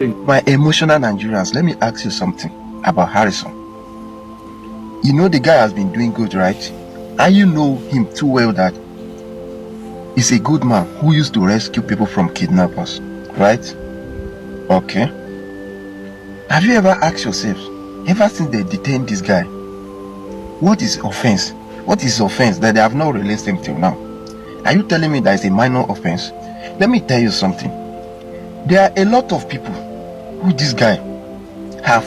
My emotional Nigerians, let me ask you something about Harrison. You know the guy has been doing good, right? And you know him too well that he's a good man who used to rescue people from kidnappers, right? Okay. Have you ever asked yourself, ever since they detained this guy, what is offense? What is offense that they have not released him till now? Are you telling me that it's a minor offense? Let me tell you something. There are a lot of people who this guy have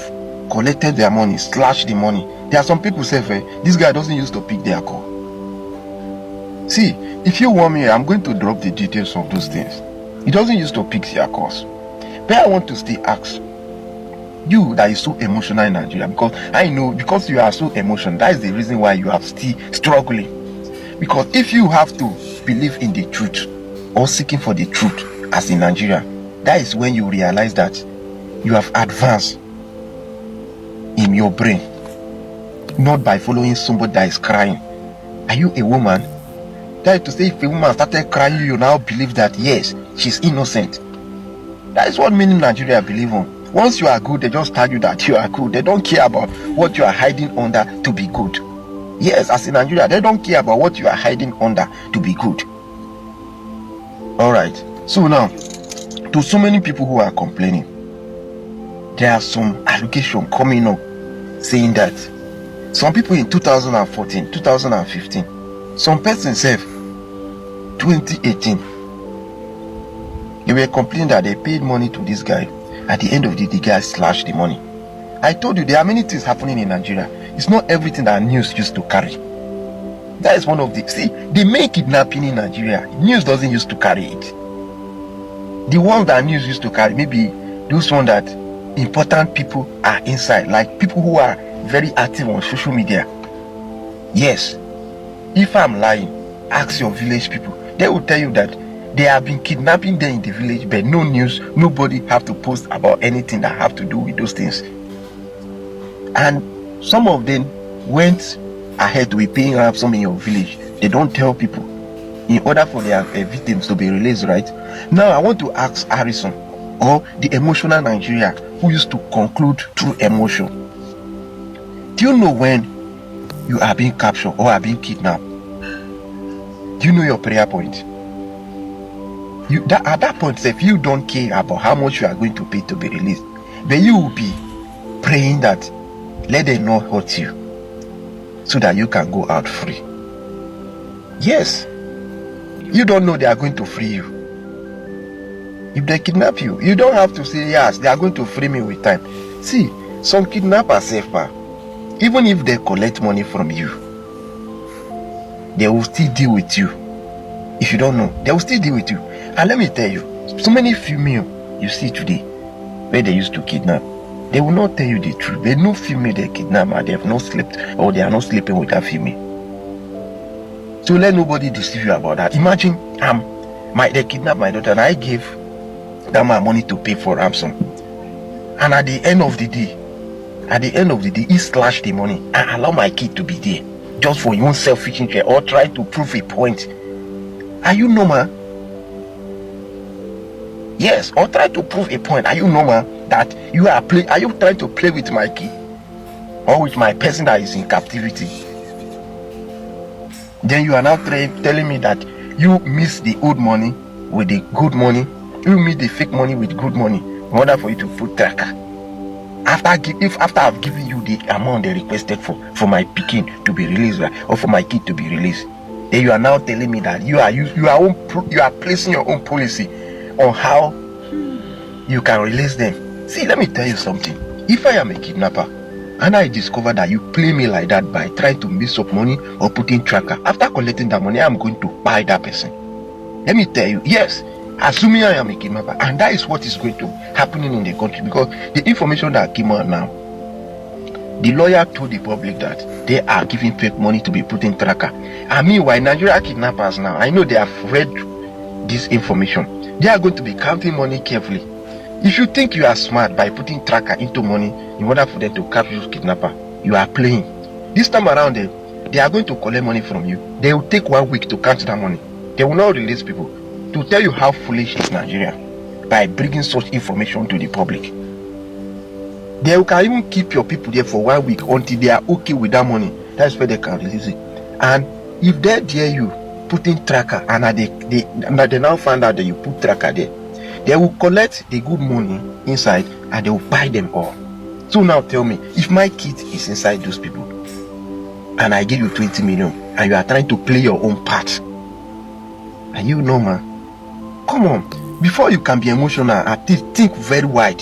collected their money, slashed the money. There are some people say, this guy doesn't used to pick their call. See, if you want me, I'm going to drop the details of those things. He doesn't used to pick their calls. But I want to still ask you that is so emotional in Nigeria, because I know, because you are so emotional, that is the reason why you are still struggling. Because if you have to believe in the truth or seeking for the truth as in Nigeria, that is when you realize that you have advanced in your brain, not by following somebody that is crying. Are you a woman? That is to say, if a woman started crying, you now believe that yes, she's innocent. That is what many Nigeria believe on. Once you are good, they just tell you that you are good. They don't care about what you are hiding under to be good. Yes, as in Nigeria, they don't care about what you are hiding under to be good. Alright, so now, to so many people who are complaining, there are some allegations coming up saying that some people in 2014, 2015, some persons say 2018, they were complaining that they paid money to this guy. At the end of the day, the guy slashed the money. I told you there are many things happening in Nigeria. It's not everything that news used to carry. That is one of the, see, the main kidnapping in Nigeria, news doesn't used to carry it. The ones that news used to carry, maybe those ones that important people are inside, like people who are very active on social media. Yes, if I'm lying, ask your village people. They will tell you that they have been kidnapping them in the village, but no news, nobody have to post about anything that have to do with those things. And some of them went ahead to be paying ransom in your village. They don't tell people in order for their victims to be released, right? Now I want to ask Harrison, or the emotional Nigeria who used to conclude through emotion. Do you know when you are being captured or are being kidnapped? Do you know your prayer point? At that point, if you don't care about how much you are going to pay to be released, then you will be praying that let them not hurt you so that you can go out free. Yes, you don't know they are going to free you. If they kidnap you, you don't have to say yes, they are going to free me with time. See, some kidnappers say, even if they collect money from you, they will still deal with you. If you don't know, they will still deal with you. And let me tell you, so many female you see today where they used to kidnap, they will not tell you the truth. They know female they kidnap and they have not slept, or they are not sleeping with that female. So let nobody deceive you about that. Imagine they kidnapped my daughter and I gave that man money to pay for ransom. And at the end of the day, he slashed the money and allowed my kid to be there just for your own selfish interest or try to prove a point. Are you normal? Yes, or try to prove a point. Are you normal that you are you trying to play with my kid or with my person that is in captivity? Then you are now telling me that you miss the old money with the good money. You miss the fake money with good money in order for you to put tracker. After I've given you the amount they requested for my picking to be released, right, or for my kid to be released, then you are now telling me that you are placing your own policy on how you can release them. See, let me tell you something. If I am a kidnapper and I discover that you play me like that by trying to mix up money or putting tracker, after collecting that money, I'm going to buy that person. Let me tell you, yes, assuming I am a kidnapper, and that is what is going to happen in the country, because the information that came out now, the lawyer told the public that they are giving fake money to be put in tracker. And meanwhile, Nigeria kidnappers now, I know they have read this information. They are going to be counting money carefully. If you think you are smart by putting tracker into money in order for them to capture your kidnapper, you are playing. This time around, they are going to collect money from you. They will take 1 week to count that money. They will not release people. To tell you how foolish is Nigeria. by bringing such information to the public. They can even keep your people there for 1 week until they are okay with that money. That's where they can release it. And if they dare you putting tracker and they now find out that you put tracker there, they will collect the good money inside and they will buy them all. So now tell me, if my kid is inside those people and I give you 20 million and you are trying to play your own part, are you normal? Come on, before you can be emotional, at least think very wide.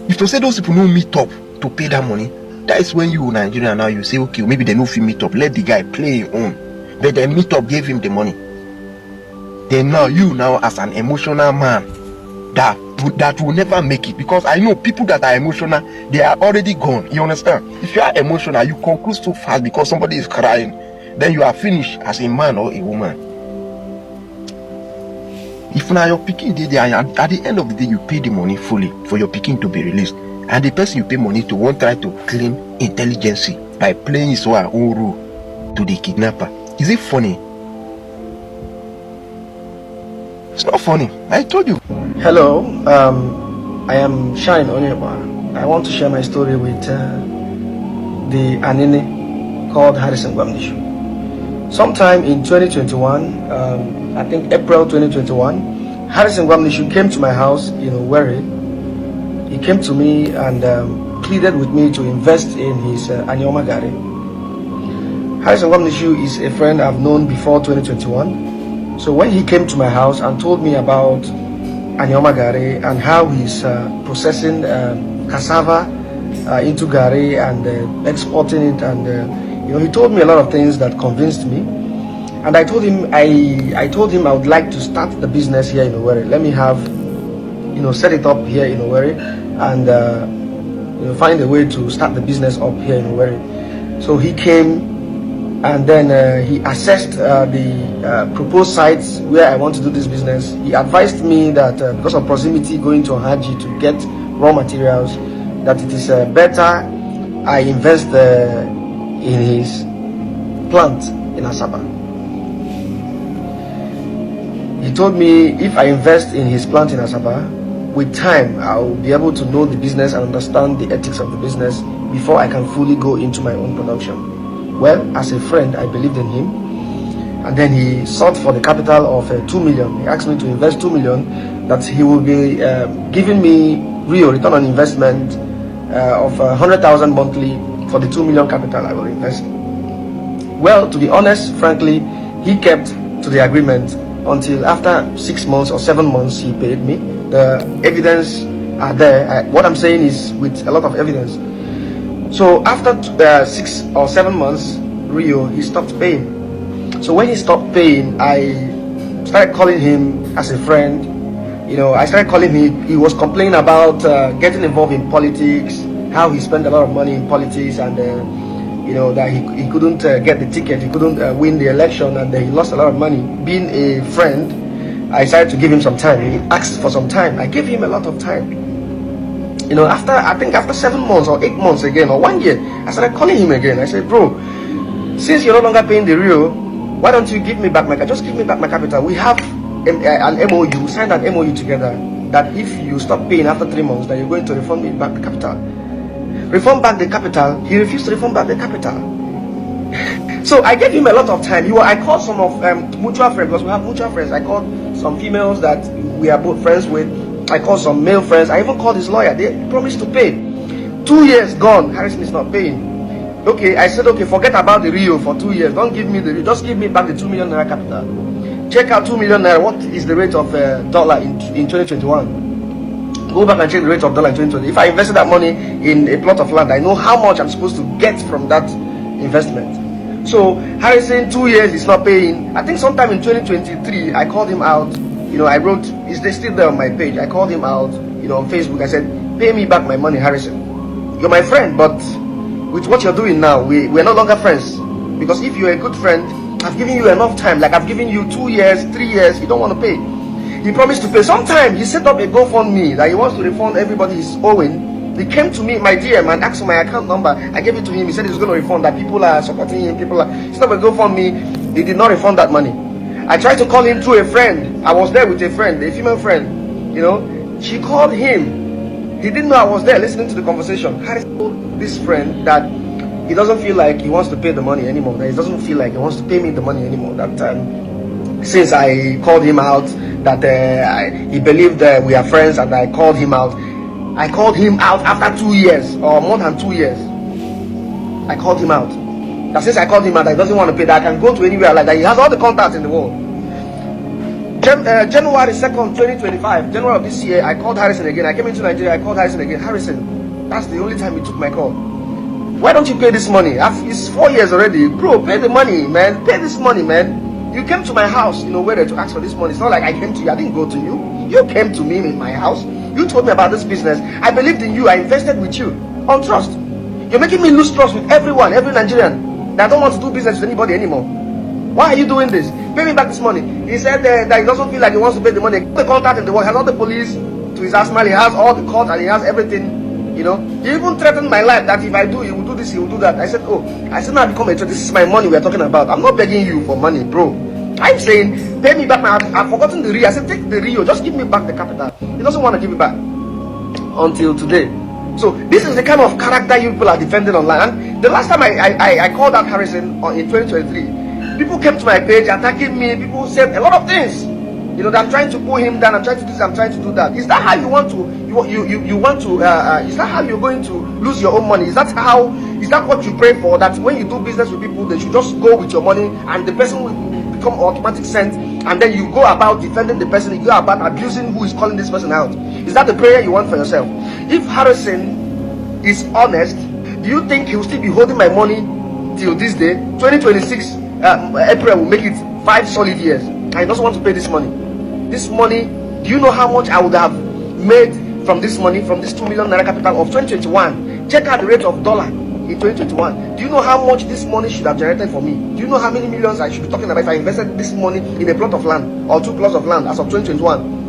If to say those people don't meet up to pay that money, that is when you Nigeria now you say, okay, maybe they know if you meet up, let the guy play his own. But then meet up, gave him the money. Then now you now as an emotional man that will never make it, because I know people that are emotional, they are already gone. You understand? If you are emotional, you conclude so fast because somebody is crying, then you are finished as a man or a woman. If now your picking did there, at the end of the day you pay the money fully for your picking to be released, and the person you pay money to won't try to claim intelligence by playing his own role to the kidnapper. Is it funny? It's not funny. I told you. Hello, I am Shine Onyeba. I want to share my story with the Anini called Harrison Gwamnishu. Sometime in 2021, I think April 2021, Harrison Gwamnishu came to my house in Owerri. He came to me and pleaded with me to invest in his Anyoma Gari. Harrison Gwamnishu is a friend I've known before 2021. So when he came to my house and told me about Anyoma Gari and how he's processing cassava into Gari and exporting it, and he told me a lot of things that convinced me. And I told him I would like to start the business here in Owerri. Let me have, set it up here in Owerri, and find a way to start the business up here in Owerri. So he came. And then he assessed the proposed sites where I want to do this business. He advised me that because of proximity going to Haji to get raw materials, that it is better I invest in his plant in Asaba. He told me if I invest in his plant in Asaba, with time I will be able to know the business and understand the ethics of the business before I can fully go into my own production. Well, as a friend, I believed in him, and then he sought for the capital of 2 million. He asked me to invest 2 million, that he will be giving me real return on investment of 100,000 monthly for the 2 million capital I will invest. Well, to be honest, frankly, he kept to the agreement until after 6 months or 7 months he paid me. The evidence are there. What I'm saying is with a lot of evidence. So after 6 or 7 months, Rio, he stopped paying. So when he stopped paying, I started calling him as a friend. I started calling him. He was complaining about getting involved in politics, how he spent a lot of money in politics, and that he couldn't get the ticket, he couldn't win the election, and he lost a lot of money. Being a friend, I decided to give him some time. He asked for some time. I gave him a lot of time. After 7 months or 8 months again, or 1 year, I started calling him again. I said, bro, since you're no longer paying the real, why don't you give me back my capital? Just give me back my capital. We have an MOU, we signed an MOU together that if you stop paying after 3 months, that you're going to refund me back the capital. Refund back the capital. He refused to refund back the capital. So I gave him a lot of time. I called some of mutual friends, because we have mutual friends. I called some females that we are both friends with. I called some male friends. I even called his lawyer. They promised to pay. 2 years gone. Harrison is not paying. Okay, I said, okay, forget about the Rio for 2 years. Don't give me the Rio. Just give me back the 2 million naira capital. Check out 2 million naira. What is the rate of dollar in 2021? Go back and check the rate of dollar in 2020. If I invested that money in a plot of land, I know how much I'm supposed to get from that investment. So Harrison, 2 years is not paying. I think sometime in 2023, I called him out. I wrote, is they still there on my page? I called him out, on Facebook. I said, pay me back my money, Harrison. You're my friend, but with what you're doing now, we're no longer friends. Because if you're a good friend, I've given you enough time. Like I've given you 2 years, 3 years, you don't want to pay. He promised to pay. Sometime he set up a GoFundMe that he wants to refund everybody he's owing. He came to me, my DM, and asked for my account number. I gave it to him. He said he's going to refund, that people are supporting him. He set up a GoFundMe. He did not refund that money. I tried to call him through a friend. I was there with a friend, a female friend. She called him. He didn't know I was there listening to the conversation. Harrison told this friend that he doesn't feel like he wants to pay the money anymore. That he doesn't feel like he wants to pay me the money anymore. That since I called him out, that he believed that we are friends, and I called him out. I called him out after 2 years or more than 2 years. I called him out. That since I called him out, that he doesn't want to pay, that I can go to anywhere like that. He has all the contacts in the world. January 2nd, 2025, January of this year, I called Harrison again. I came into Nigeria, I called Harrison again. Harrison, that's the only time he took my call. Why don't you pay this money? It's 4 years already. Bro, pay the money, man. Pay this money, man. You came to my house, whether to ask for this money. It's not like I came to you. I didn't go to you. You came to me in my house. You told me about this business. I believed in you. I invested with you on trust. You're making me lose trust with everyone, every Nigerian. That I don't want to do business with anybody anymore. Why are you doing this? Pay me back this money. He said that he doesn't feel like he wants to pay the money. The contact in the world, he has all the police to his arsenal. He has all the court and he has everything. He even threatened my life that if I do, he will do this, he will do that. I said, now I become a trade. This is my money we are talking about. I'm not begging you for money, bro. I'm saying, pay me back my. I've forgotten the Rio. I said, take the Rio. Just give me back the capital. He doesn't want to give it back until today. So this is the kind of character you people are defending online. And the last time I called out Harrison in 2023, people came to my page attacking me. People said a lot of things. That I'm trying to pull him down. I'm trying to do this. I'm trying to do that. Is that how you want to? You want to? Is that how you're going to lose your own money? Is that how? Is that what you pray for? That when you do business with people, they should just go with your money, and the person will become automatic sent, and then you go about defending the person. You go about abusing who is calling this person out. Is that the prayer you want for yourself? If Harrison is honest, do you think he will still be holding my money till this day? 2026 April will make it 5 solid years, and he doesn't want to pay this money. This money, do you know how much I would have made from this money, from this 2 million naira capital of 2021? Check out the rate of dollar in 2021. Do you know how much this money should have generated for me? Do you know how many millions I should be talking about if I invested this money in a plot of land or 2 plots of land as of 2021?